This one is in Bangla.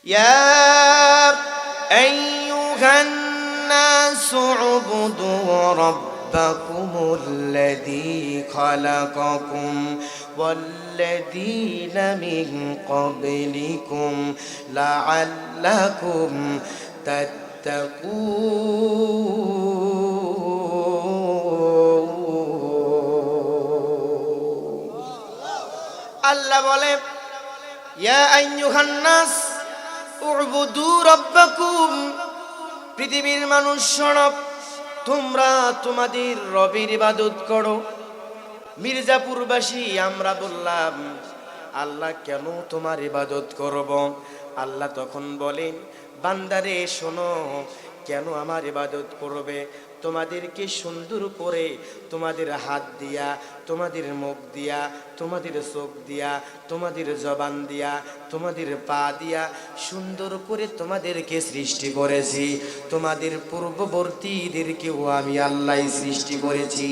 يا أيها الناس اعبدوا ربكم الذي خلقكم والذين من قبلكم لعلكم تتقون الله বলে ইয়া আইয়ুহান নাস উবুদু রাব্বাকুম, পৃথিবীর মানুষ শোনো, তোমরা তোমাদের রবের ইবাদত করো। মির্জাপুরবাসী আমরা বললাম, আল্লাহ কেন তোমার ইবাদত করব? আল্লাহ তখন বলেন, বান্দারে শোনো, কেন আমার ইবাদত করবে? তোমাদেরকে সুন্দর করে তোমাদের হাত দিয়া, তোমাদের মুখ দিয়া, তোমাদের চোখ দিয়া, তোমাদের জবান দিয়া, তোমাদের পা দিয়া সুন্দর করে তোমাদেরকে সৃষ্টি করেছি। তোমাদের পূর্ববর্তীদেরকেও আমি আল্লাহ সৃষ্টি করেছি।